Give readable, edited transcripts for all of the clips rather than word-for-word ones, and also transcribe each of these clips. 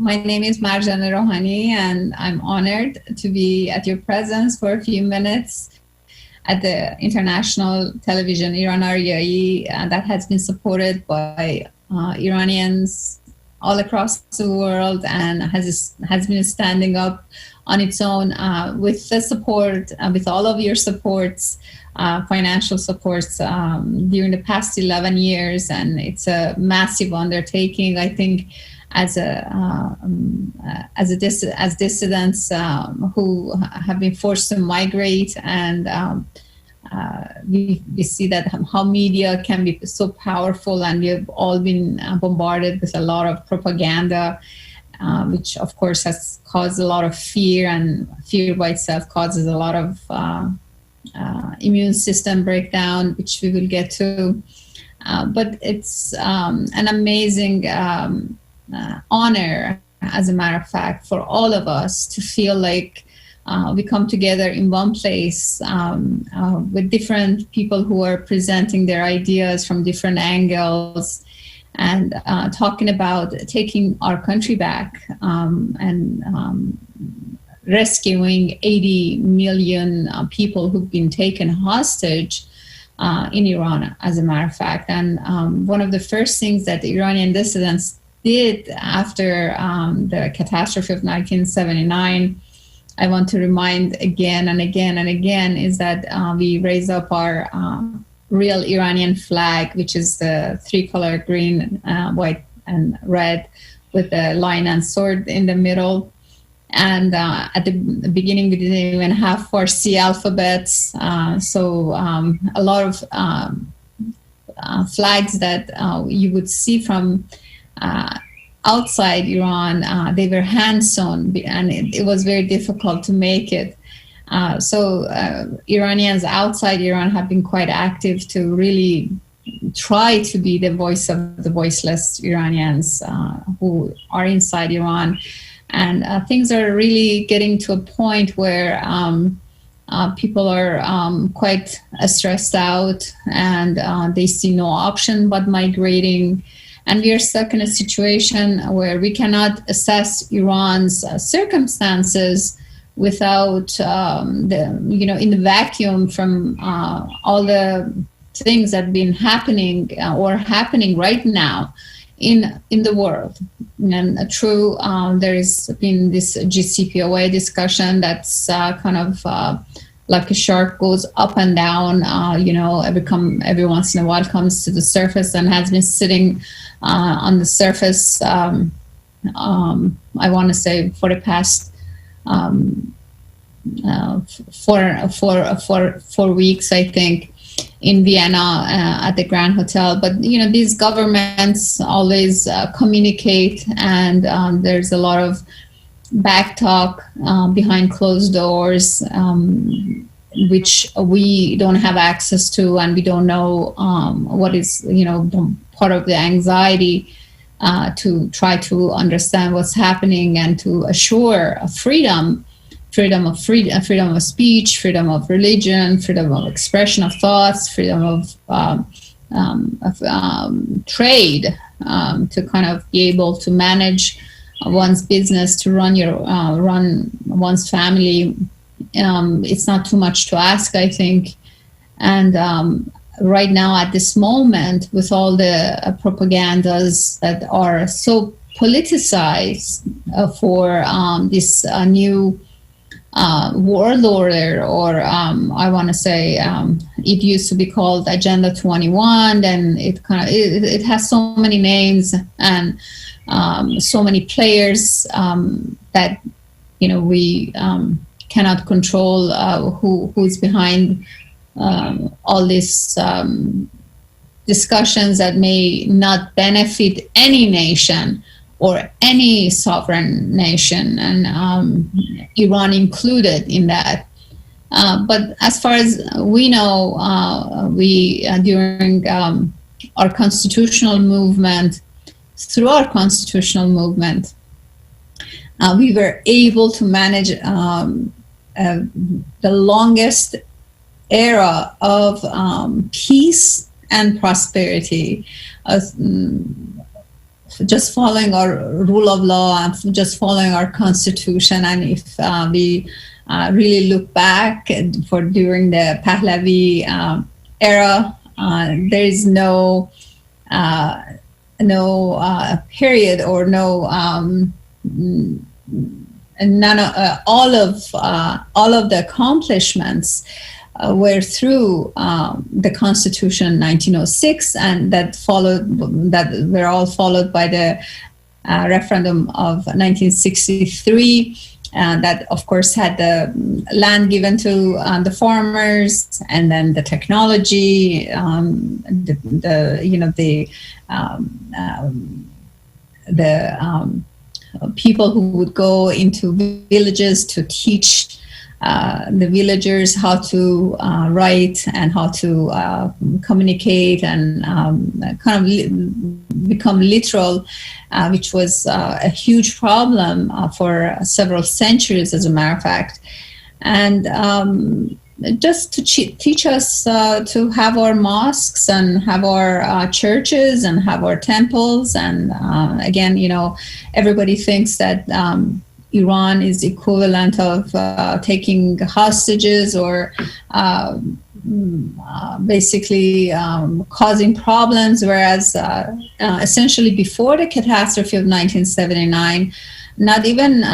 My name is Marjaneh Rouhani, and I'm honored to be at your presence for a few minutes at the international television Iran REI that has been supported by Iranians all across the world and has been standing up on its own with the support, with all of your supports, financial supports during the past 11 years. And it's a massive undertaking, I think, as dissidents who have been forced to migrate, and we see that how media can be so powerful, and we've all been bombarded with a lot of propaganda, which of course has caused a lot of fear, and fear by itself causes a lot of immune system breakdown, which we will get to. But it's an amazing honor, as a matter of fact, for all of us to feel like we come together in one place with different people who are presenting their ideas from different angles, and talking about taking our country back and rescuing 80 million people who've been taken hostage in Iran, as a matter of fact. And one of the first things that the Iranian dissidents did after the catastrophe of 1979, I want to remind again and again and again, is that we raised up our real Iranian flag, which is the three-color green, white, and red, with the lion and sword in the middle. And at the beginning, we didn't even have Farsi alphabets, so a lot of flags that you would see from outside Iran, they were hand sewn, and it was very difficult to make it. So Iranians outside Iran have been quite active to really try to be the voice of the voiceless Iranians who are inside Iran. And things are really getting to a point where people are quite stressed out, and they see no option but migrating. And we are stuck in a situation where we cannot assess Iran's circumstances without, in the vacuum from all the things that have been happening or happening right now in the world. And true, there has been this GCPOA discussion that's kind of like a shark, goes up and down, every once in a while comes to the surface, and has been sitting on the surface, I want to say, for the past 4 weeks, I think, in Vienna at the Grand Hotel. But these governments always communicate, and there's a lot of back talk behind closed doors, which we don't have access to, and we don't know what is part of the anxiety to try to understand what's happening, and to assure freedom of speech, freedom of religion, freedom of expression of thoughts, freedom of trade, to kind of be able to manage one's business, to run one's family. It's not too much to ask, I think. And right now, at this moment, with all the propagandas that are so politicized for this new world order, or I want to say it used to be called Agenda 21, and it has so many names and so many players that we cannot control who's behind all these discussions that may not benefit any nation or any sovereign nation, and Iran included in that. But as far as we know, we during our constitutional movement, through our constitutional movement, we were able to manage the longest era of peace and prosperity just following our rule of law and just following our constitution. And if we really look back for during the Pahlavi era, there is no period or none of all of the accomplishments were through the Constitution 1906, and that were all followed by the referendum of 1963. That, of course, had the land given to the farmers, and then the technology, the people who would go into villages to teach the villagers how to write and how to communicate and kind of become literal, which was a huge problem for several centuries, as a matter of fact. And just to teach us to have our mosques and have our churches and have our temples. And again, everybody thinks that Iran is equivalent of taking hostages or basically causing problems, whereas essentially before the catastrophe of 1979, not even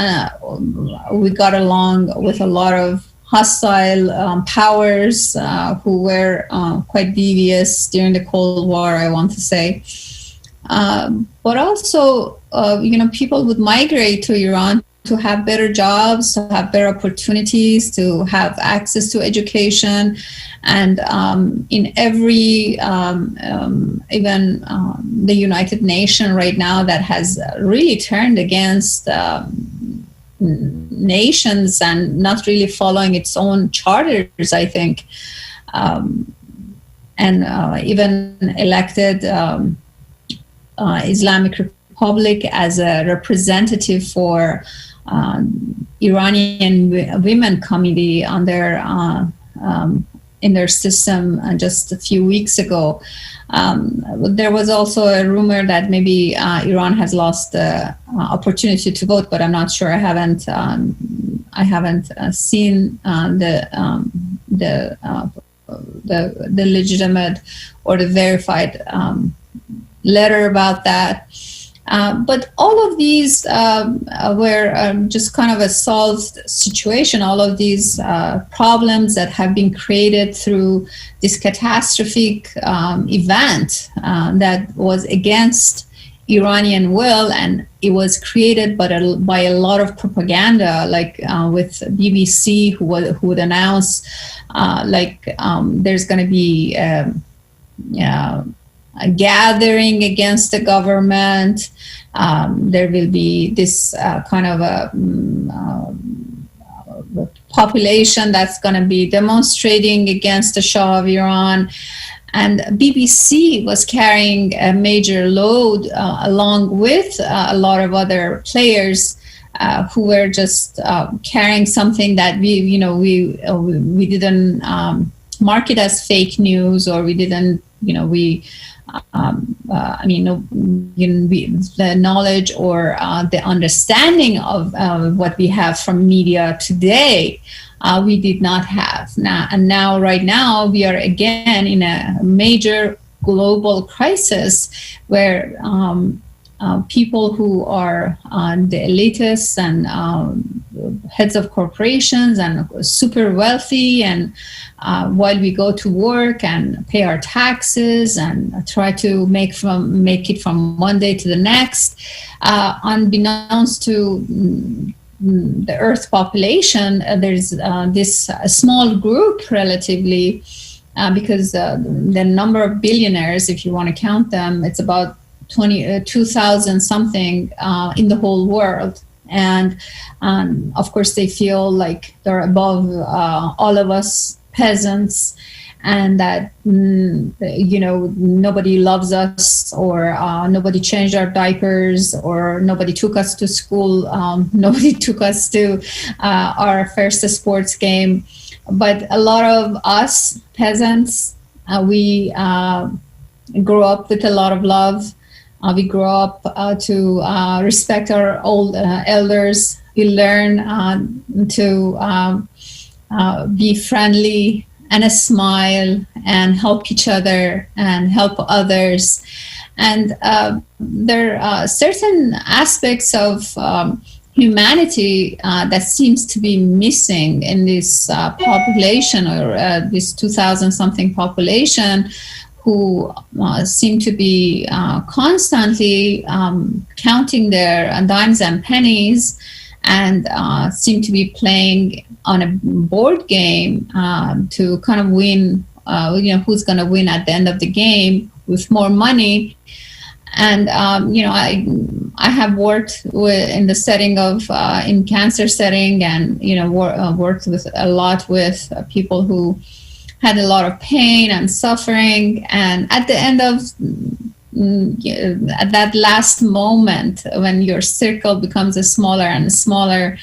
we got along with a lot of hostile powers who were quite devious during the Cold War, I want to say. But also, people would migrate to Iran to have better jobs, to have better opportunities, to have access to education. And in every, even the United Nations right now, that has really turned against nations and not really following its own charters, I think. And even elected Islamic Republic as a representative for Iranian Women Committee on their in their system just a few weeks ago. There was also a rumor that maybe Iran has lost the opportunity to vote, but I'm not sure. I haven't seen the legitimate or the verified letter about that. But all of these were just kind of a solved situation. All of these problems that have been created through this catastrophic event that was against Iranian will, and it was created by a lot of propaganda, like with BBC, who would announce there's going to be a gathering against the government. There will be this kind of a population that's going to be demonstrating against the Shah of Iran. And BBC was carrying a major load along with a lot of other players who were just carrying something that we didn't market as fake news, or we didn't, the knowledge or the understanding of what we have from media today, we did not have. Right now, we are again in a major global crisis where people who are the elitists and heads of corporations and super wealthy, and while we go to work and pay our taxes and try to make it from one day to the next, unbeknownst to the Earth population, there's this small group relatively, because the number of billionaires, if you want to count them, it's about 2,000 something in the whole world. And of course, they feel like they're above all of us peasants, and that nobody loves us, or nobody changed our diapers, or nobody took us to school, nobody took us to our first sports game. But a lot of us peasants, we grew up with a lot of love. We grow up to respect our old elders. We learn to be friendly and a smile and help each other and help others. And there are certain aspects of humanity that seems to be missing in this population, or this 2000 something population, who seem to be constantly counting their dimes and pennies, and seem to be playing on a board game to kind of win, who's going to win at the end of the game with more money. And I have worked in the setting of in cancer setting, and worked with a lot with people who had a lot of pain and suffering. And at the end of at that last moment, when your circle becomes smaller and smaller,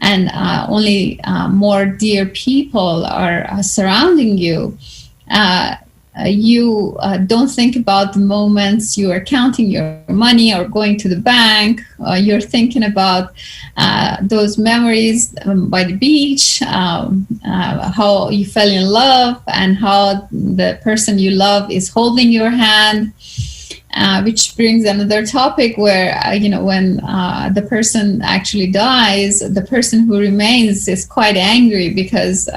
and only more dear people are surrounding you, you don't think about the moments you are counting your money or going to the bank. You're thinking about those memories by the beach, how you fell in love, and how the person you love is holding your hand. Which brings another topic where, when the person actually dies, the person who remains is quite angry because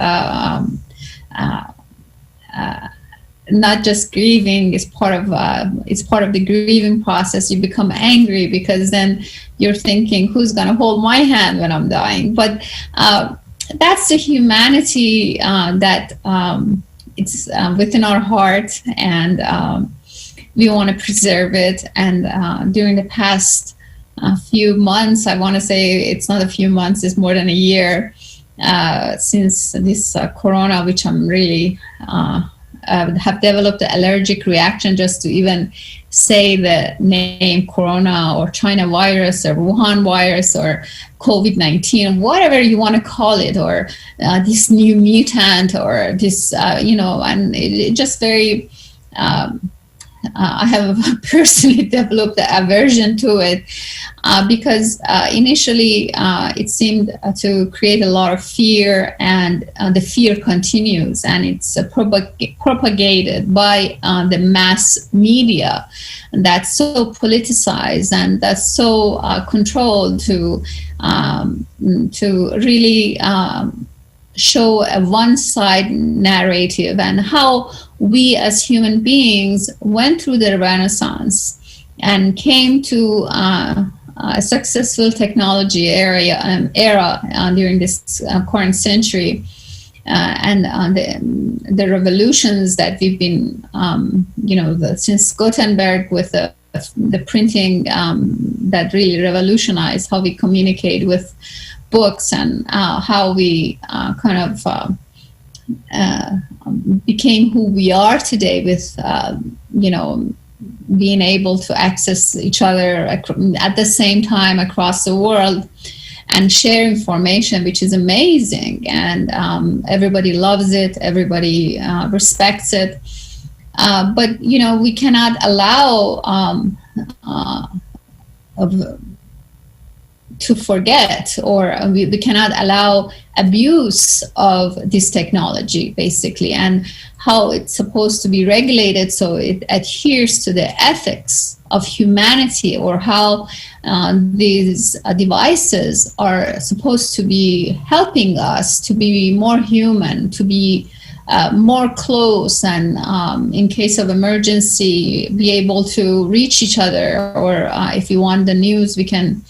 not just grieving is part of the grieving process. You become angry because then you're thinking, who's going to hold my hand when I'm dying? But that's the humanity that it's within our heart, and we want to preserve it. And during the past few months, I want to say it's not a few months, it's more than a year since this corona, which I'm really have developed an allergic reaction just to even say the name corona, or China virus, or Wuhan virus, or COVID-19, whatever you want to call it, or this new mutant, or this, and it just very, I have personally developed an aversion to it because initially it seemed to create a lot of fear, and the fear continues, and it's propagated by the mass media that's so politicized and that's so controlled to really show a one-side narrative, and how we as human beings went through the Renaissance and came to a successful technology era during this current century, and the revolutions that we've been, since Gutenberg with the printing that really revolutionized how we communicate with books, and how we became who we are today with, being able to access each other at the same time across the world and share information, which is amazing. And everybody loves it, everybody respects it. But, we cannot allow to forget, or we cannot allow abuse of this technology, basically, and how it's supposed to be regulated so it adheres to the ethics of humanity, or how these devices are supposed to be helping us to be more human, to be more close, and in case of emergency be able to reach each other, or if you want the news, we can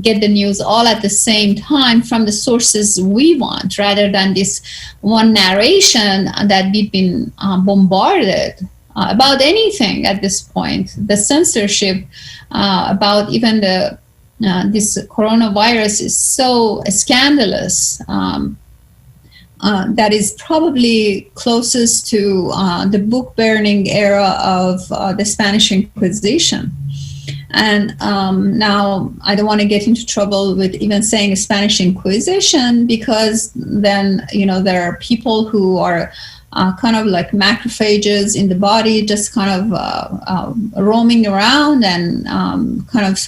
get the news all at the same time from the sources we want, rather than this one narration that we've been bombarded about anything at this point. The censorship about even this coronavirus is so scandalous. That is probably closest to the book burning era of the Spanish Inquisition. And now I don't want to get into trouble with even saying Spanish Inquisition, because then, there are people who are kind of like macrophages in the body, just kind of roaming around and kind of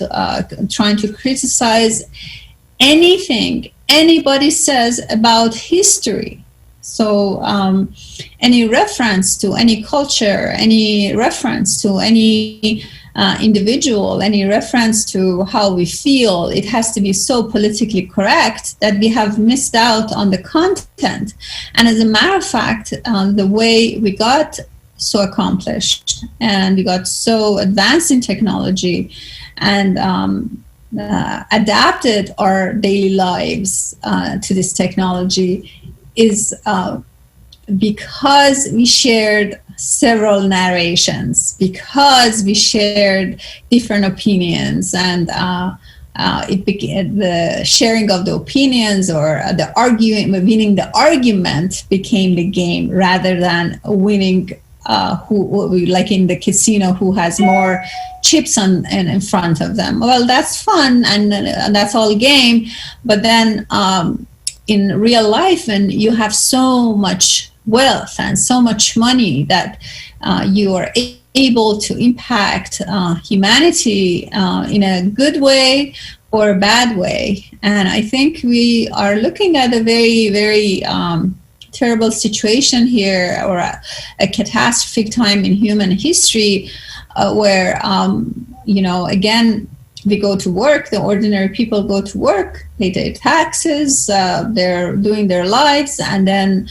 trying to criticize anything anybody says about history. So any reference to any culture, any reference to any individual, any reference to how we feel, it has to be so politically correct that we have missed out on the content. And as a matter of fact, the way we got so accomplished and we got so advanced in technology and adapted our daily lives to this technology is because we shared several narrations, because we shared different opinions, and it became the sharing of the opinions or the winning the argument became the game rather than winning who, like in the casino, who has more chips in front of them. Well, that's fun and that's all game, but then in real life, and you have so much wealth and so much money that you are able to impact humanity in a good way or a bad way. And I think we are looking at a very, very terrible situation here, or a catastrophic time in human history where, again, we go to work, the ordinary people go to work, pay their taxes, they're doing their lives, and then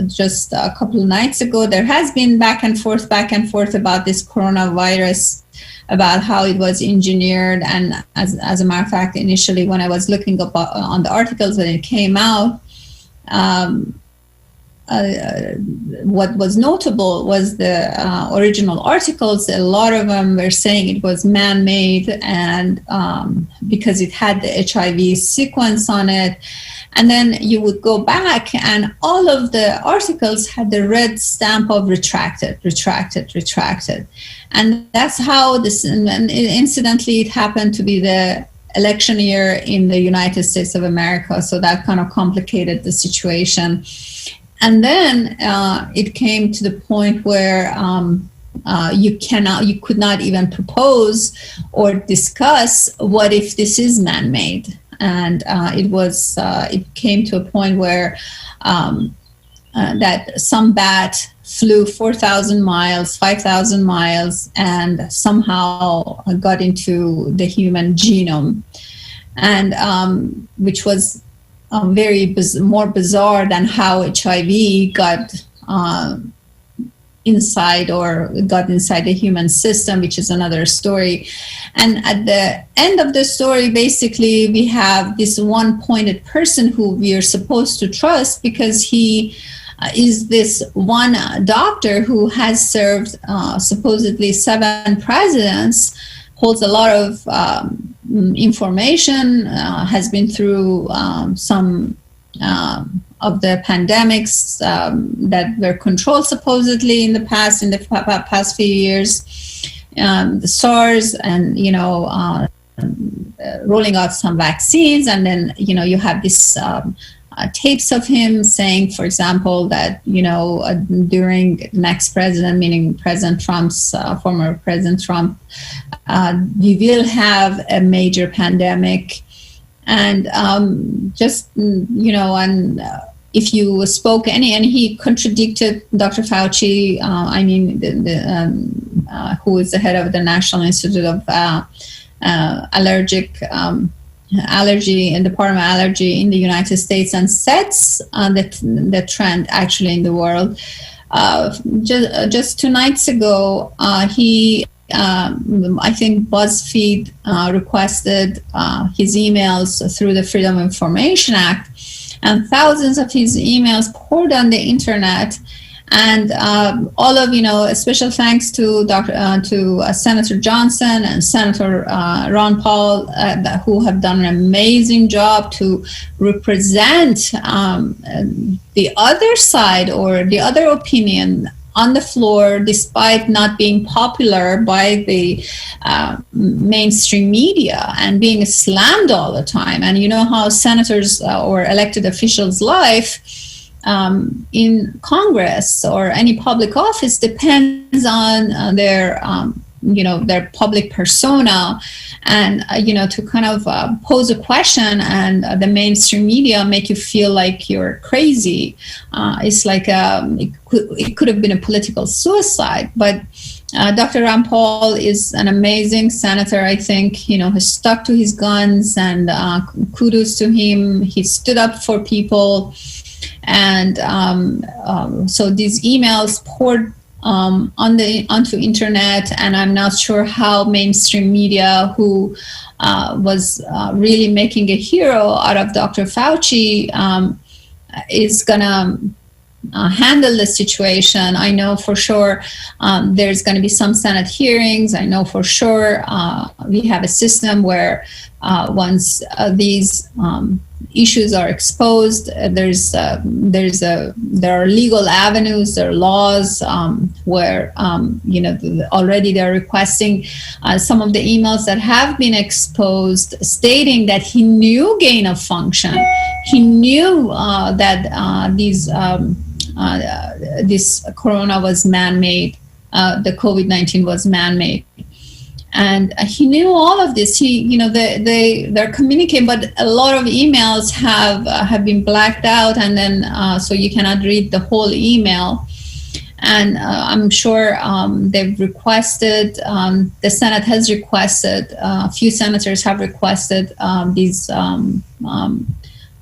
just a couple of nights ago, there has been back and forth about this coronavirus, about how it was engineered. And as a matter of fact, initially when I was looking up on the articles when it came out, what was notable was the original articles. A lot of them were saying it was man-made, and because it had the HIV sequence on it. And then you would go back and all of the articles had the red stamp of retracted. And that's how this, and incidentally, it happened to be the election year in the United States of America. So that kind of complicated the situation. And then it came to the point where you could not even propose or discuss what if this is man-made. And it came to a point where that some bat flew 4,000 miles, 5,000 miles, and somehow got into the human genome, and which was more bizarre than how HIV got inside the human system, which is another story. And at the end of the story, basically, we have this one-pointed person who we are supposed to trust because he is this one doctor who has served supposedly 7 presidents, holds a lot of information, has been through some of the pandemics that were controlled supposedly in the past few years, the SARS, and rolling out some vaccines. And then you have this tapes of him saying, for example, that during the next president, meaning President Trump's former President Trump, we will have a major pandemic. And if you spoke and he contradicted Dr. Fauci, who is the head of the National Institute of Allergy and Department of Allergy in the United States, and sets the trend actually in the world. Just 2 nights ago, I think BuzzFeed requested his emails through the Freedom of Information Act, and thousands of his emails poured on the internet. And all of, a special thanks to Senator Johnson and Senator Ron Paul, who have done an amazing job to represent the other side or the other opinion on the floor, despite not being popular by the mainstream media and being slammed all the time. And you know how senators or elected officials' life in Congress or any public office depends on their public persona, and to kind of pose a question, and the mainstream media make you feel like you're crazy. It's like it could have been a political suicide. But Dr. Rand Paul is an amazing senator. I think has stuck to his guns, and kudos to him. He stood up for people, and so these emails poured onto internet, and I'm not sure how mainstream media, who was really making a hero out of Dr. Fauci, is gonna handle the situation. I know for sure there's going to be some Senate hearings. I know for sure we have a system where once these issues are exposed, there are legal avenues, there are laws where already they're requesting some of the emails that have been exposed, stating that he knew gain of function, he knew that this corona was man-made, the COVID-19 was man-made. And he knew all of this. They're communicating, but a lot of emails have been blacked out, and then so you cannot read the whole email. And I'm sure they've requested. The Senate has requested. A few senators have requested these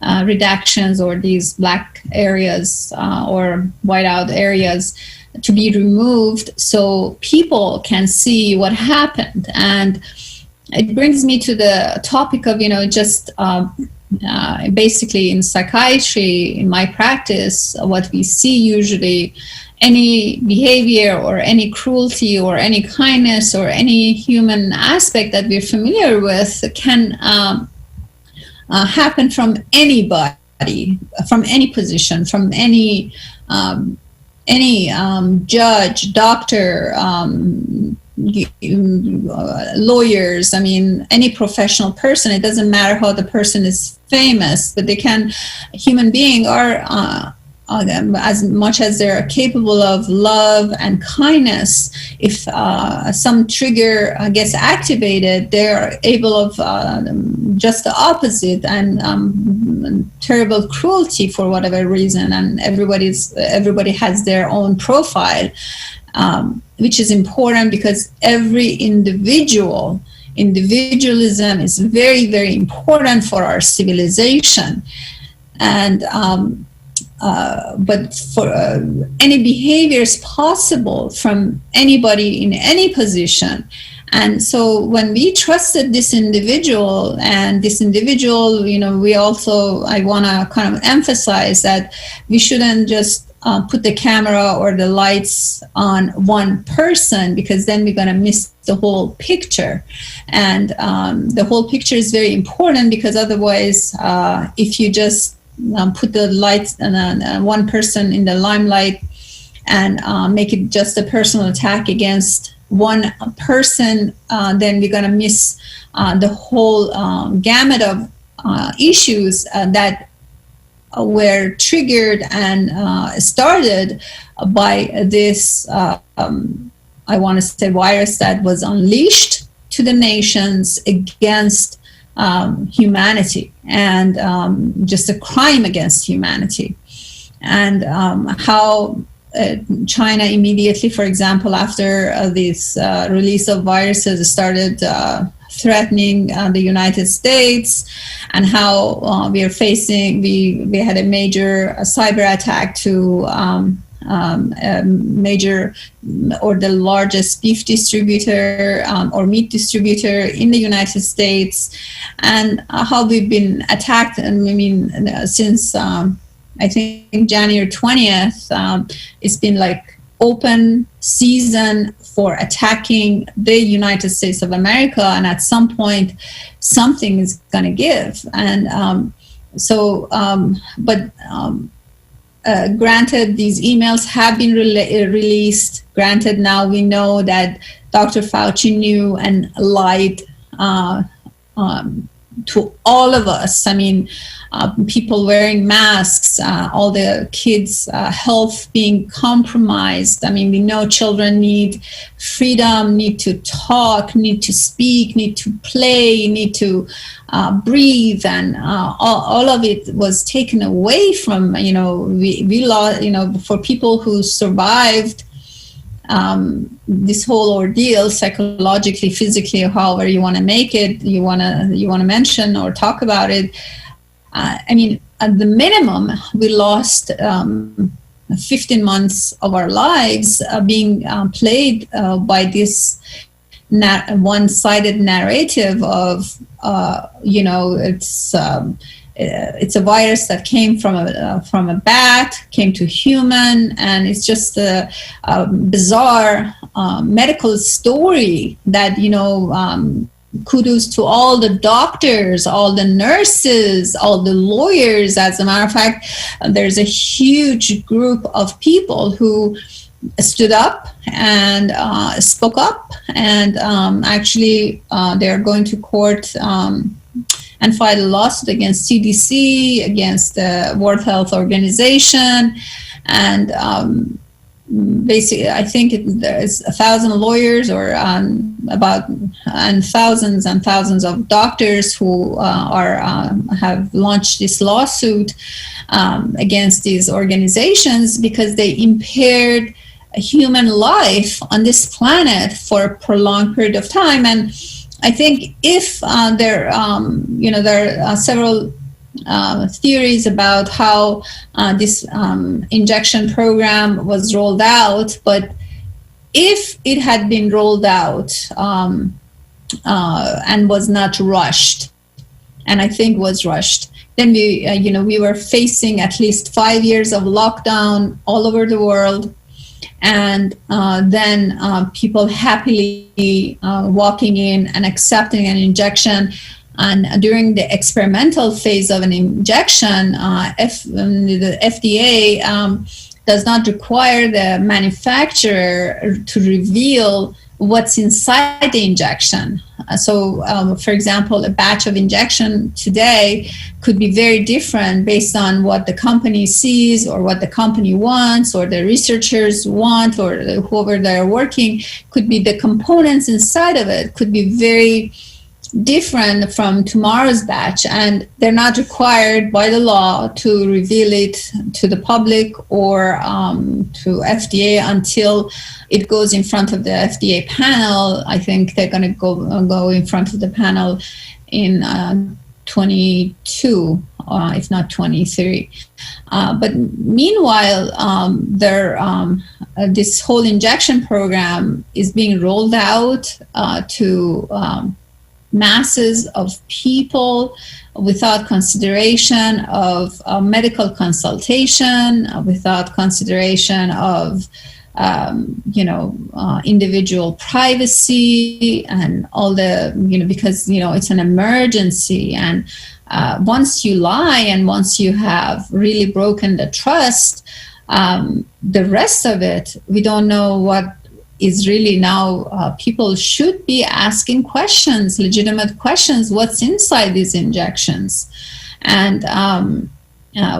redactions, or these black areas or whiteout areas, to be removed so people can see what happened. And it brings me to the topic of, just basically in psychiatry, in my practice, what we see usually, any behavior or any cruelty or any kindness or any human aspect that we're familiar with can happen from anybody, from any position, from any judge, doctor, lawyers, any professional person. It doesn't matter how the person is famous, but human beings are, as much as they're capable of love and kindness, if some trigger gets activated, they're able of just the opposite, and terrible cruelty for whatever reason. And everybody has their own profile, which is important, because every individualism is very, very important for our civilization. And but for any behavior is possible from anybody in any position. And so when we trusted this individual, I want to kind of emphasize that we shouldn't just put the camera or the lights on one person, because then we're going to miss the whole picture. And the whole picture is very important, because otherwise, if you just put the lights and one person in the limelight and make it just a personal attack against one person, then we're going to miss the whole gamut of issues that were triggered and started by this, I want to say, virus that was unleashed to the nations against humanity, and just a crime against humanity. And how China immediately, for example, after this release of viruses, started threatening the United States, and how we had a major cyber attack to major, or the largest beef distributor or meat distributor in the United States, and how we've been attacked. And since I think January 20th, it's been like open season for attacking the United States of America, and at some point something is going to give. And granted, these emails have been released. Granted, now we know that Dr. Fauci knew and lied to all of us. I mean, people wearing masks, all the kids' health being compromised. I mean, we know children need freedom, need to talk, need to speak, need to play, need to breathe, and all of it was taken away from, we lost, for people who survived this whole ordeal, psychologically, physically, however you want to make it, you want to mention or talk about it. I mean, at the minimum, we lost 15 months of our lives being played by this one-sided narrative of, it's a virus that came from a bat, came to human, and it's just a bizarre medical story that, kudos to all the doctors, all the nurses, all the lawyers. As a matter of fact, there's a huge group of people who stood up and spoke up, and actually they're going to court and filed a lawsuit against CDC, against the World Health Organization, and basically, I think there's 1,000 lawyers or and thousands and thousands of doctors who have launched this lawsuit against these organizations because they impaired human life on this planet for a prolonged period of time. And I think if there are several theories about how this injection program was rolled out, but if it had been rolled out and was not rushed, and I think was rushed, then we were facing at least 5 years of lockdown all over the world, and then people happily walking in and accepting an injection. And during the experimental phase of an injection, the FDA does not require the manufacturer to reveal what's inside the injection. So, for example, a batch of injection today could be very different based on what the company sees or what the company wants or the researchers want or whoever they're working. Could be the components inside of it could be very different from tomorrow's batch, and they're not required by the law to reveal it to the public or to FDA until it goes in front of the FDA panel. I think they're going to go in front of the panel in 22, if not 23. But meanwhile, this whole injection program is being rolled out to masses of people without consideration of medical consultation, without consideration of individual privacy and all the, because it's an emergency, and once you lie and once you have really broken the trust, the rest of it we don't know what is really now. People should be asking questions, legitimate questions. What's inside these injections? And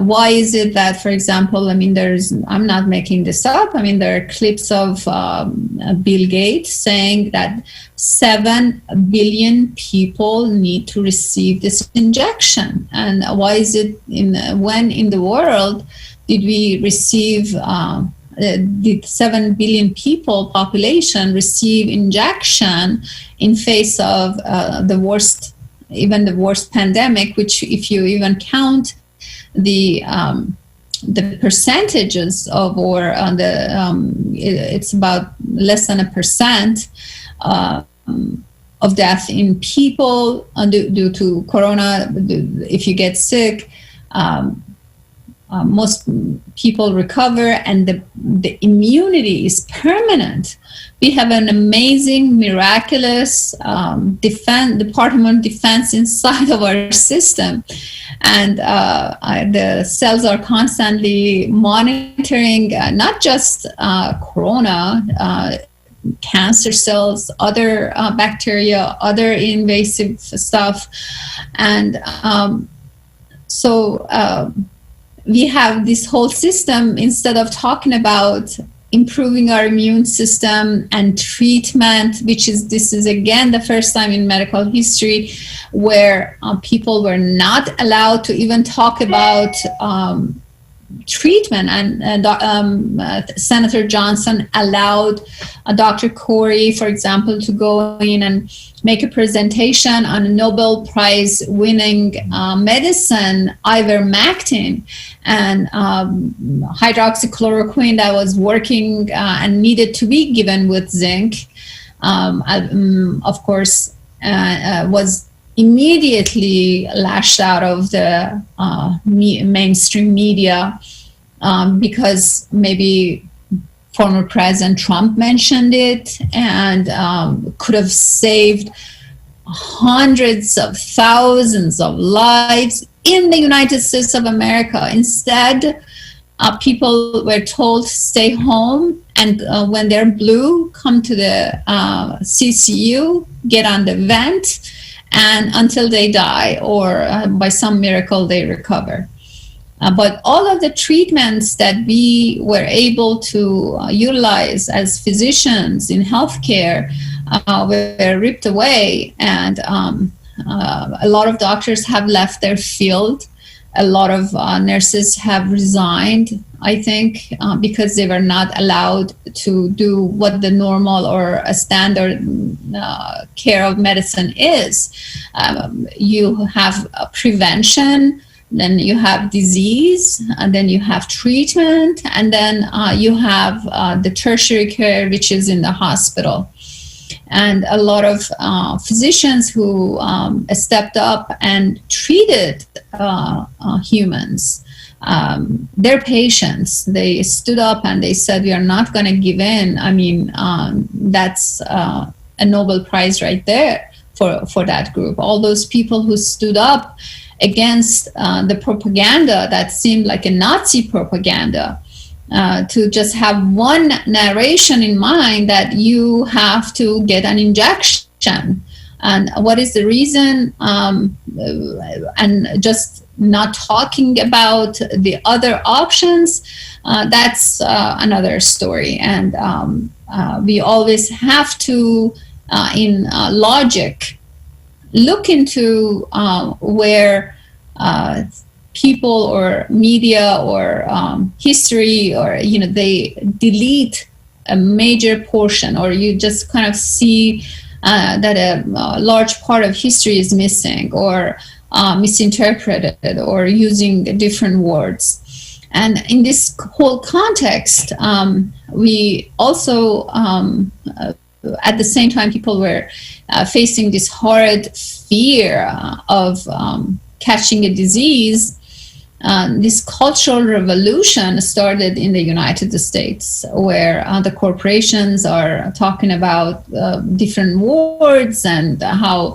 why is it that, for example, I'm not making this up. There are clips of Bill Gates saying that 7 billion people need to receive this injection. And why is it when in the world did we receive the 7 billion people population receive injection in face of the worst pandemic, which if you even count the percentages of, or it's about less than 1% of death in people due to corona. If you get sick, most people recover, and the immunity is permanent. We have an amazing, miraculous Department of Defense inside of our system, and the cells are constantly monitoring not just corona, cancer cells, other bacteria, other invasive stuff. And we have this whole system. Instead of talking about improving our immune system and treatment, this is again the first time in medical history where people were not allowed to even talk about treatment. And Senator Johnson allowed Dr. Corey, for example, to go in and make a presentation on a Nobel Prize winning medicine, ivermectin, and hydroxychloroquine that was working and needed to be given with zinc, of course, was immediately lashed out of the mainstream media because maybe former President Trump mentioned it, and could have saved hundreds of thousands of lives in the United States of America. Instead, people were told to stay home, and when they're blue, come to the CCU, get on the vent, and until they die or by some miracle they recover. But all of the treatments that we were able to utilize as physicians in healthcare were ripped away, and a lot of doctors have left their field. A lot of nurses have resigned, I think, because they were not allowed to do what the normal or a standard care of medicine is. You have prevention, then you have disease, and then you have treatment, and then you have the tertiary care, which is in the hospital. And a lot of physicians who stepped up and treated humans, their patients, they stood up and they said, we are not going to give in. I mean, that's a Nobel Prize right there for that group. All those people who stood up against the propaganda that seemed like a Nazi propaganda, to just have one narration in mind that you have to get an injection. And what is the reason? And just not talking about the other options, that's another story. And we always have to, in logic, look into where people or media or history, or they delete a major portion, or you just kind of see that a large part of history is missing or misinterpreted or using different words. And in this whole context, we also at the same time, people were facing this horrid fear of catching a disease. This cultural revolution started in the United States, where the corporations are talking about different words and how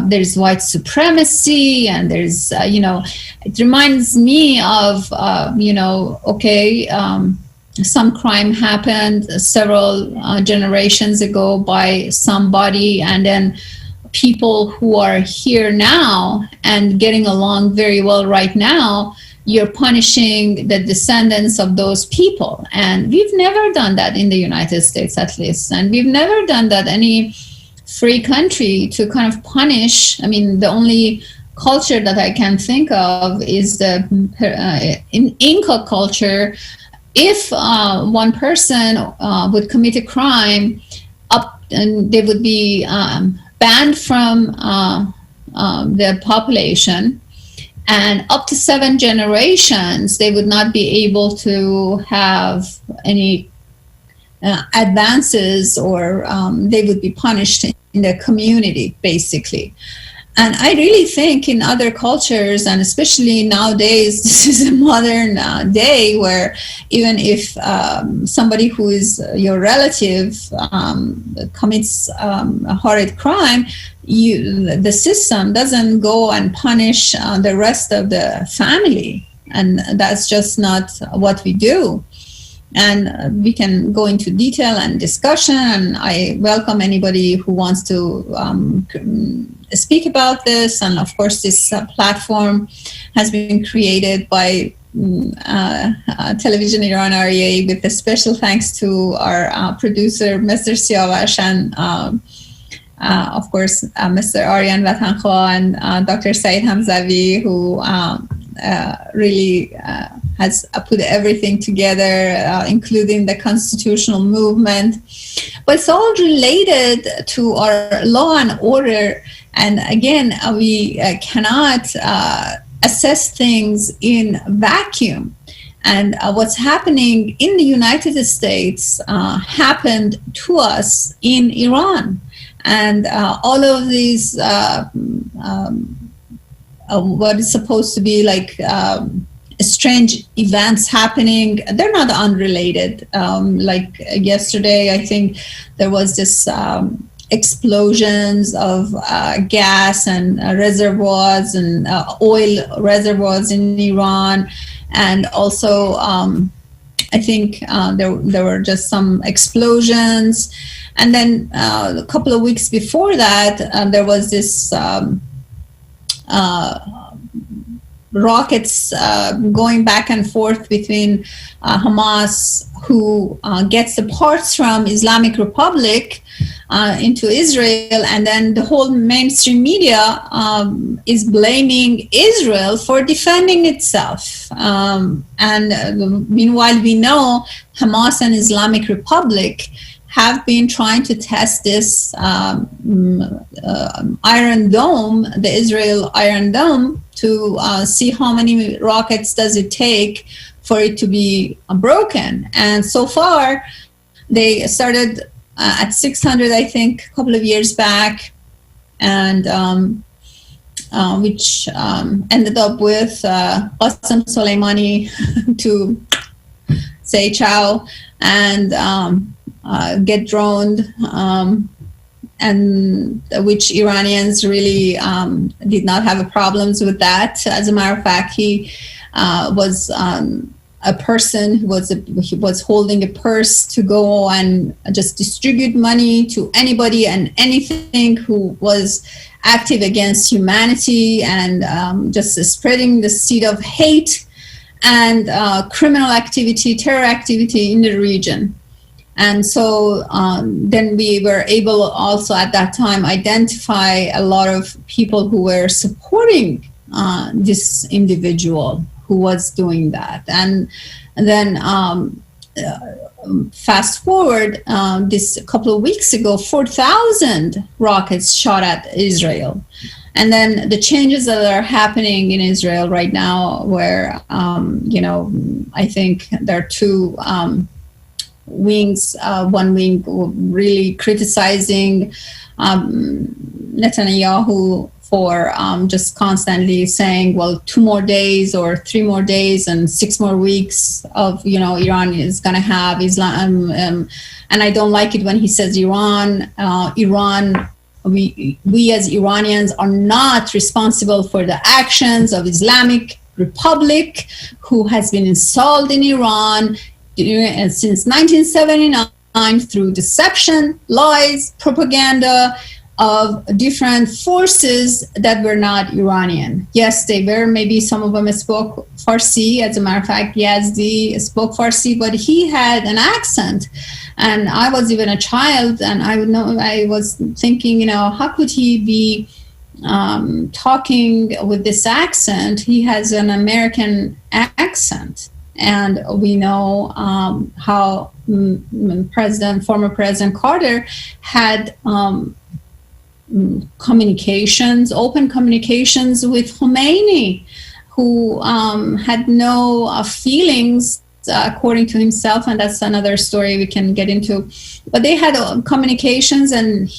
there's white supremacy, and there's, it reminds me of, some crime happened several generations ago by somebody, and then people who are here now and getting along very well right now, you're punishing the descendants of those people. And we've never done that in the United States, at least. And we've never done that any free country, to kind of punish. I mean, the only culture that I can think of is the in Inca culture. If one person would commit a crime, and they would be banned from the population, and up to 7 generations, they would not be able to have any advances, or they would be punished in the community, basically. And I really think in other cultures, and especially nowadays, this is a modern day where even if somebody who is your relative commits a horrid crime, the system doesn't go and punish the rest of the family. And that's just not what we do. And we can go into detail and discussion, and I welcome anybody who wants to speak about this. And of course, this platform has been created by Television Iran REA, with a special thanks to our producer, Mr. Siavash, and of course, Mr. Aryan Vatankhwa and Dr. Saeed Hamzavi, who really has put everything together, including the constitutional movement. But it's all related to our law and order. And again, we cannot assess things in vacuum. And what's happening in the United States happened to us in Iran. And all of these, what is supposed to be like strange events happening, they're not unrelated. Like yesterday, I think there was this explosions of gas and reservoirs and oil reservoirs in Iran. And also, I think there were just some explosions. And then a couple of weeks before that, there was this rockets going back and forth between Hamas, who gets the parts from Islamic Republic into Israel, and then the whole mainstream media is blaming Israel for defending itself. And meanwhile, we know Hamas and Islamic Republic have been trying to test this Iron Dome, the Israel Iron Dome, to see how many rockets does it take for it to be broken. And so far, they started at 600, I think, a couple of years back, and which ended up with Qasem Soleimani to say ciao and get droned, and which Iranians really did not have problems with that. As a matter of fact, he was a person who was holding a purse to go and just distribute money to anybody and anything who was active against humanity, and just spreading the seed of hate and criminal activity, terror activity in the region. And so then we were able also at that time identify a lot of people who were supporting this individual who was doing that. And then fast forward, this a couple of weeks ago, 4,000 rockets shot at Israel. And then the changes that are happening in Israel right now, where, I think there are two wings, one wing really criticizing Netanyahu for just constantly saying, well, 2 more days or 3 more days and 6 more weeks of, Iran is going to have Islam. And I don't like it when he says Iran, we as Iranians are not responsible for the actions of Islamic Republic, who has been installed in Iran since 1979 through deception, lies, propaganda of different forces that were not Iranian. Yes, they were, maybe some of them spoke Farsi. As a matter of fact, Yazdi spoke Farsi, but he had an accent. And I was even a child, and I was thinking, how could he be talking with this accent? He has an American accent. And we know how former President Carter had open communications with Khomeini, who had no feelings, according to himself, and that's another story we can get into. But they had communications, and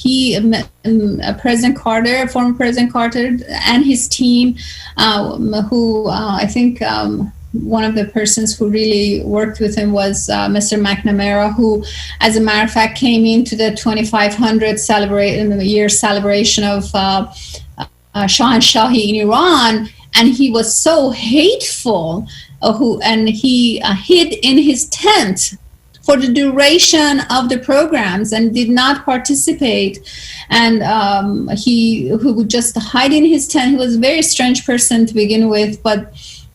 President Carter, former President Carter, and his team, who I think one of the persons who really worked with him was Mr. McNamara, who, as a matter of fact, came into the 2500 year celebration of Shahanshahi in Iran, and he was so hateful, and he hid in his tent for the duration of the programs and did not participate. And he would just hide in his tent. He was a very strange person to begin with, but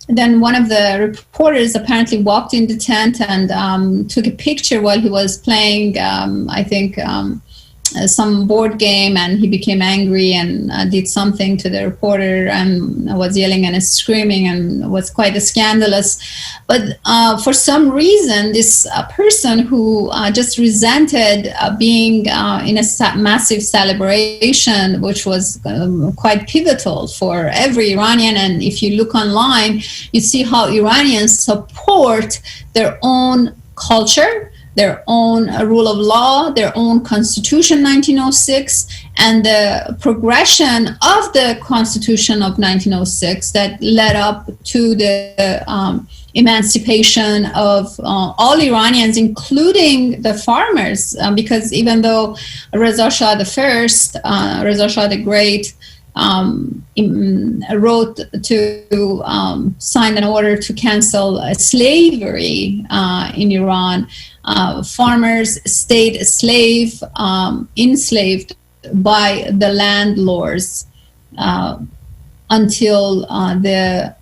then one of the reporters apparently walked in the tent and took a picture while he was playing, I think, some board game, and he became angry and did something to the reporter and was yelling and screaming and was quite scandalous. But for some reason, this person who just resented being in a massive celebration, which was quite pivotal for every Iranian, and if you look online, you see how Iranians support their own culture, their own rule of law, their own constitution 1906, and the progression of the constitution of 1906 that led up to the emancipation of all Iranians, including the farmers, because even though Reza Shah Reza Shah the Great, wrote to sign an order to cancel slavery in Iran, farmers stayed enslaved by the landlords until the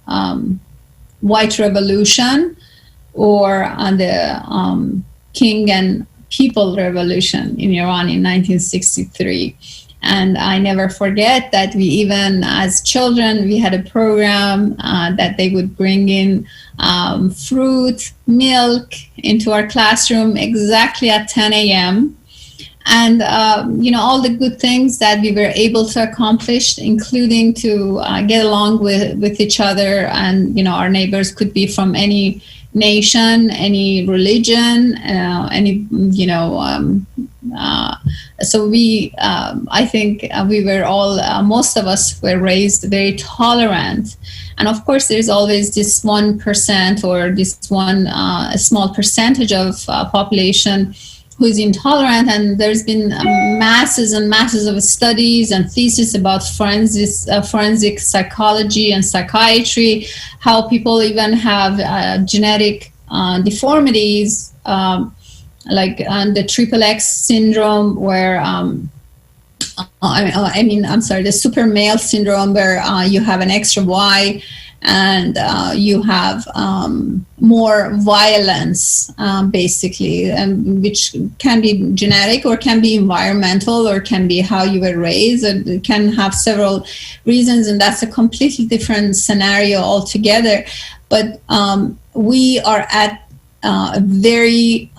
White Revolution, or the King and People Revolution in Iran in 1963. And I never forget that we, even as children, we had a program that they would bring in fruit, milk into our classroom exactly at 10 a.m. And, all the good things that we were able to accomplish, including to get along with each other. And, our neighbors could be from any nation, any religion, so we, I think we were all, most of us were raised very tolerant. And of course, there's always this 1% or this one small percentage of population who's intolerant. And there's been masses and masses of studies and theses about forensic psychology and psychiatry, how people even have genetic deformities, like the triple X syndrome, where the super male syndrome, where you have an extra Y, and you have more violence, basically, which can be genetic or can be environmental or can be how you were raised. It can have several reasons, and that's a completely different scenario altogether. But we are at a very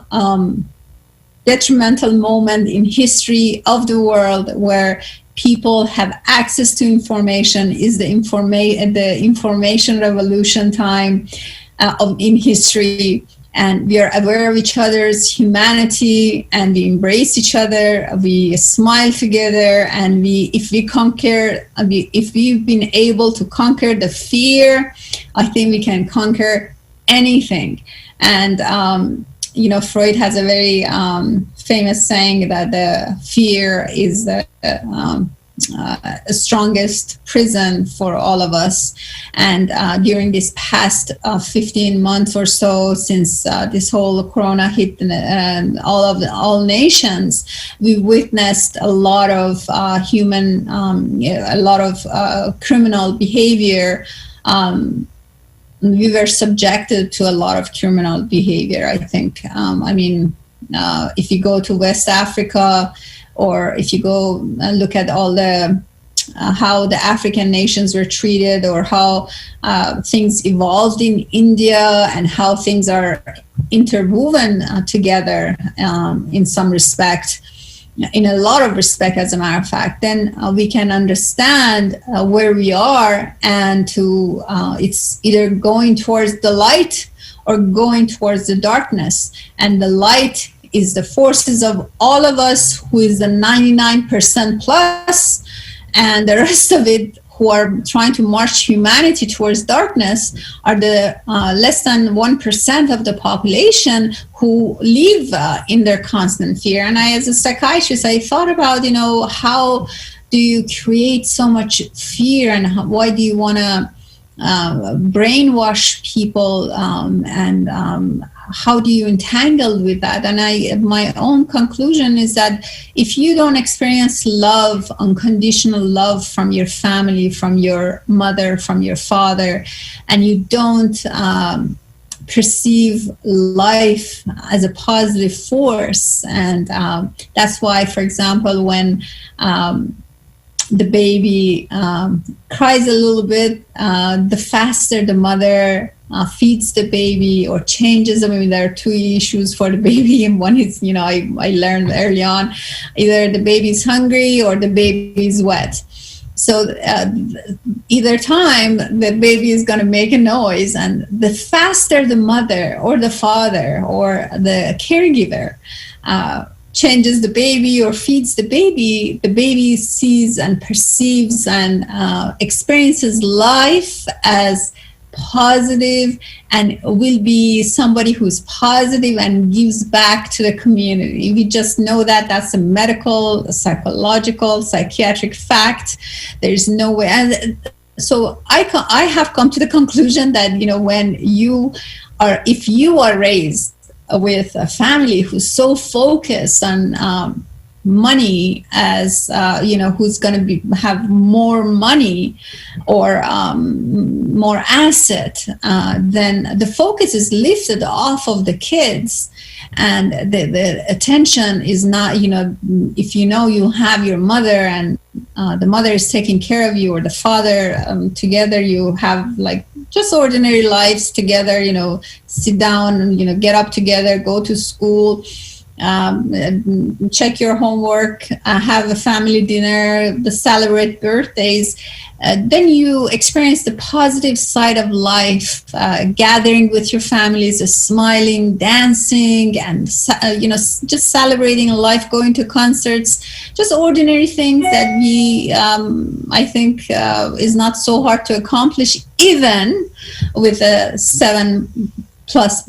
detrimental moment in history of the world where people have access to information. Is the information revolution time in history, and we are aware of each other's humanity, and we embrace each other, we smile together, and if we've been able to conquer the fear, I think we can conquer anything. And Freud has a very famous saying that the fear is the strongest prison for all of us. And during this past 15 months or so, since this whole corona hit all nations, we witnessed a lot of criminal behavior. We were subjected to a lot of criminal behavior, I think. If you go to West Africa, or if you go and look at all the how the African nations were treated, or how things evolved in India, and how things are interwoven together in some respect, in a lot of respect, as a matter of fact, then we can understand where we are, and it's either going towards the light or going towards the darkness. And the light is the forces of all of us, who is the 99% plus, and the rest of it, who are trying to march humanity towards darkness, are the less than 1% of the population who live in their constant fear. And I, as a psychiatrist, I thought about, how do you create so much fear, and why do you want to brainwash people, and how do you entangle with that? And my own conclusion is that if you don't experience love, unconditional love from your family, from your mother, from your father, and you don't perceive life as a positive force, and that's why, for example, when the baby cries a little bit, the faster the mother feeds the baby or changes. I mean, there are two issues for the baby, and one is, I learned early on, either the baby's hungry or the baby's wet. So either time the baby is going to make a noise, and the faster the mother or the father or the caregiver changes the baby or feeds the baby sees and perceives and experiences life as positive, and will be somebody who's positive and gives back to the community. We just know that that's a medical, a psychological, psychiatric fact. There's no way. And so I have come to the conclusion that, when if you are raised with a family who's so focused on money as who's going to have more money or more asset, then the focus is lifted off of the kids, and the attention is not, if you have your mother and the mother is taking care of you, or the father, together you have like just ordinary lives together, sit down and get up together, go to school, check your homework, have a family dinner, celebrate birthdays, then you experience the positive side of life, gathering with your families, smiling, dancing, and just celebrating life, going to concerts, just ordinary things that we I think is not so hard to accomplish, even with 7+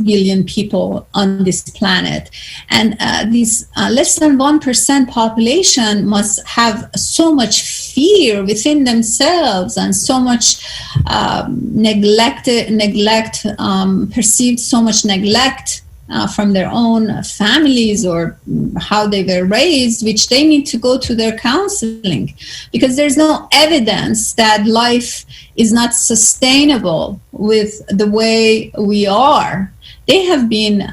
billion people on this planet. And these less than 1% population must have so much fear within themselves, and so much perceived so much neglect from their own families or how they were raised, which they need to go to their counseling, because there's no evidence that life is not sustainable with the way we are. They have been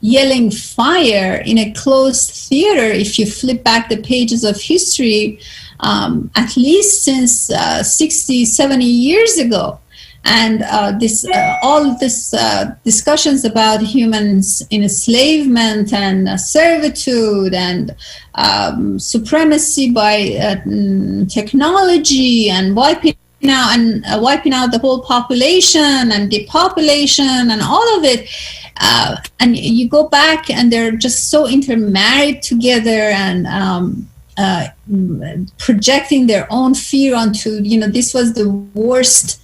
yelling fire in a closed theater, if you flip back the pages of history, at least since 60, 70 years ago. And all this discussions about humans in enslavement and servitude and supremacy by technology, and wiping out the whole population and depopulation and all of it. And you go back, and they're just so intermarried together, and projecting their own fear onto, this was the worst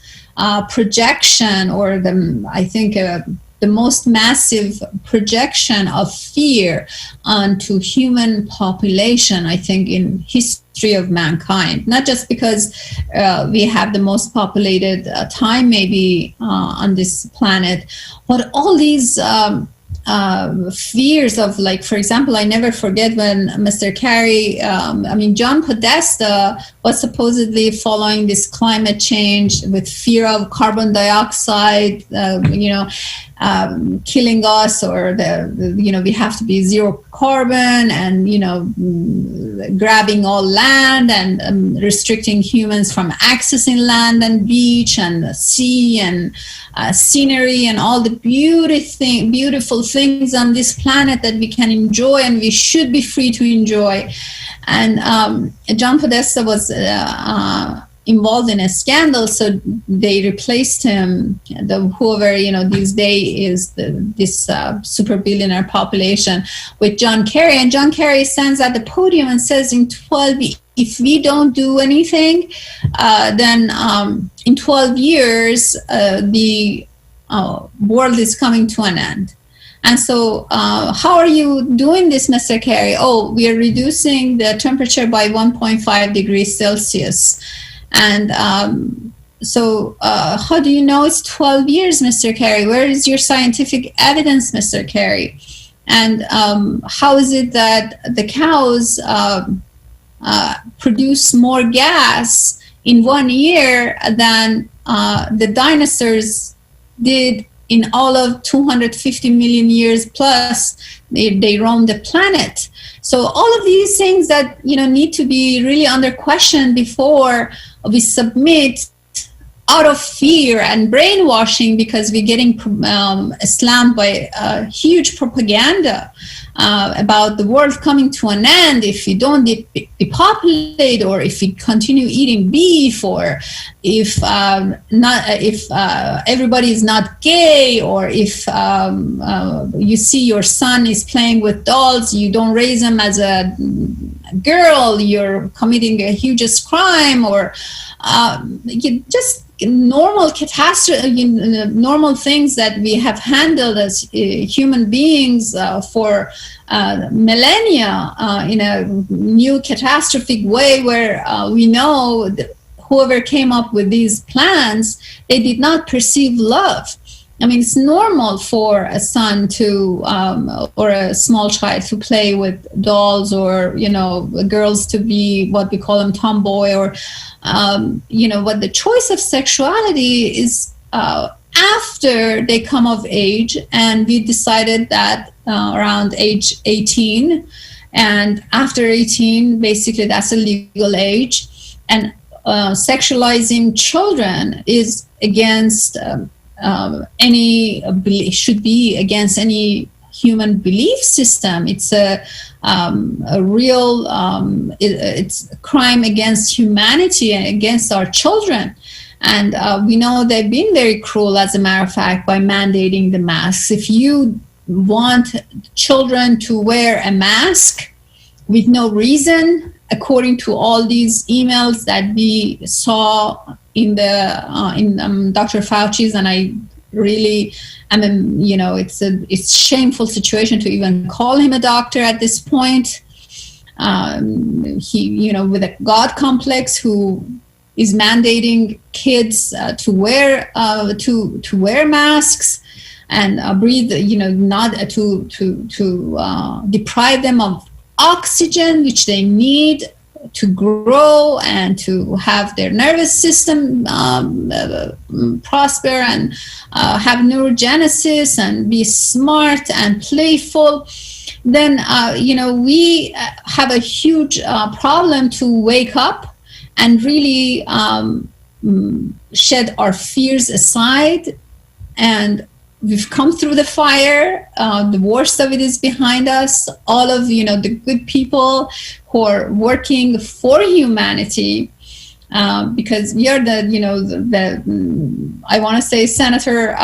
projection, or the most massive projection of fear onto human population, I think, in history of mankind. Not just because we have the most populated time maybe on this planet, but all these fears of, like, for example, I never forget when Mr. Kerry, John Podesta was supposedly following this climate change with fear of carbon dioxide, killing us, or we have to be zero carbon, and grabbing all land, and restricting humans from accessing land and beach and sea and scenery and all the beautiful things on this planet that we can enjoy and we should be free to enjoy. And John Podesta was involved in a scandal, so they replaced him, whoever these days is this super billionaire population, with John Kerry. And John Kerry stands at the podium and says, if we don't do anything, then in 12 years the world is coming to an end. And so how are you doing this, Mr. Kerry? Oh, we are reducing the temperature by 1.5 degrees Celsius. And How do you know it's 12 years, Mr. Carey? Where is your scientific evidence, Mr. Carey? And how is it that the cows produce more gas in 1 year than the dinosaurs did in all of 250 million years plus they roamed the planet? So all of these things that need to be really under question before we submit out of fear and brainwashing, because we're getting slammed by huge propaganda about the world coming to an end if we don't depopulate, or if we continue eating beef, or if everybody is not gay, or if you see your son is playing with dolls, you don't raise him as a girl, you're committing a hugest crime, or just normal catastrophe, normal things that we have handled as human beings for millennia in a new catastrophic way, where we know that whoever came up with these plans, they did not perceive love. I mean, it's normal for a son to, or a small child to play with dolls, or, girls to be what we call them tomboy, or, but the choice of sexuality is after they come of age. And we decided that around age 18, and after 18, basically that's a legal age. And sexualizing children is against should be against any human belief system. It's a real it's a crime against humanity and against our children. And we know they've been very cruel, as a matter of fact, by mandating the masks. If you want children to wear a mask with no reason, according to all these emails that we saw in Dr. Fauci's, and I really, it's a shameful situation to even call him a doctor at this point. He, with a God complex, who is mandating kids to wear masks and breathe, not to deprive them of oxygen, which they need to grow and to have their nervous system prosper and have neurogenesis and be smart and playful. Then we have a huge problem to wake up and really shed our fears aside. And we've come through the fire. The worst of it is behind us. All of the good people who are working for humanity, because we are I want to say Senator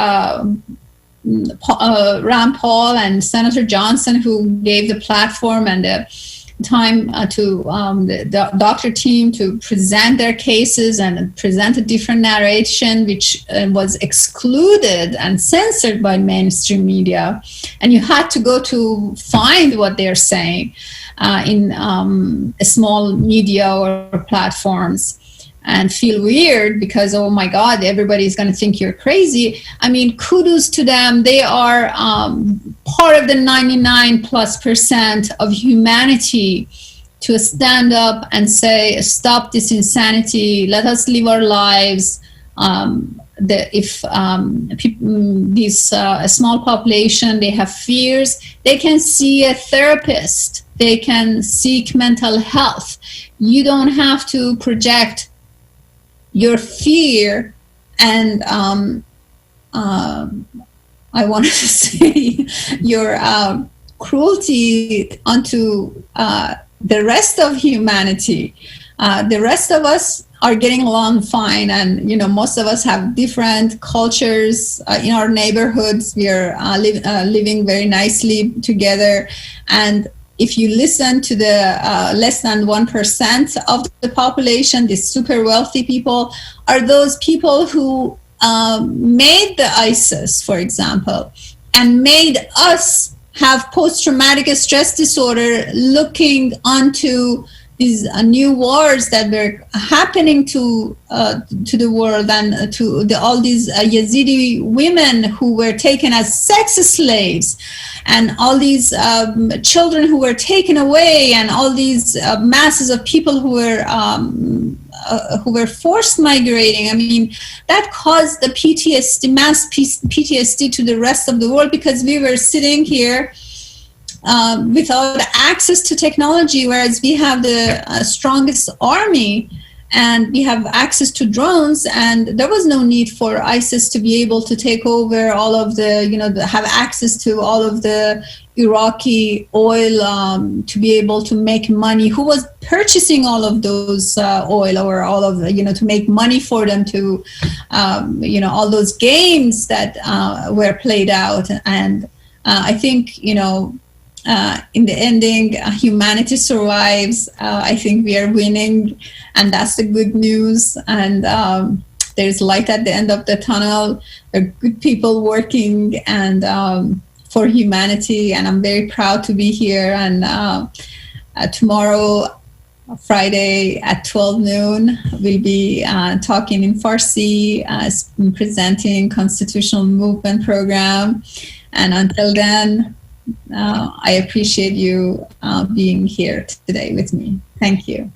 Rand Paul and Senator Johnson, who gave the platform and the time to the doctor team to present their cases and present a different narration, which was excluded and censored by mainstream media. And you had to go to find what they're saying in small media or platforms, and feel weird because, oh my God, everybody's going to think you're crazy. I mean, kudos to them. They are part of the 99+% of humanity to stand up and say, stop this insanity. Let us live our lives. If a small population, they have fears, they can see a therapist. They can seek mental health. You don't have to project your fear and I wanted to say your cruelty onto the rest of humanity. The rest of us are getting along fine, and most of us have different cultures in our neighborhoods. We are living very nicely together, and if you listen to the less than 1% of the population, the super wealthy people, are those people who made the ISIS, for example, and made us have post-traumatic stress disorder looking onto these new wars that were happening to the world, and to all these Yazidi women who were taken as sex slaves, and all these children who were taken away, and all these masses of people who were forced migrating. I mean, that caused the PTSD, mass PTSD to the rest of the world, because we were sitting here without access to technology, whereas we have the strongest army, and we have access to drones, and there was no need for ISIS to be able to take over all of the, have access to all of the Iraqi oil, to be able to make money. Who was purchasing all of those oil, or all of the, to make money for them, to, all those games that were played out. And I think, in the ending, humanity survives. I think we are winning, and that's the good news. And there's light at the end of the tunnel. There are good people working and for humanity, and I'm very proud to be here. And tomorrow, Friday at 12 noon, we'll be talking in Farsi, presenting Constitutional Movement Program. And until then, I appreciate you being here today with me. Thank you.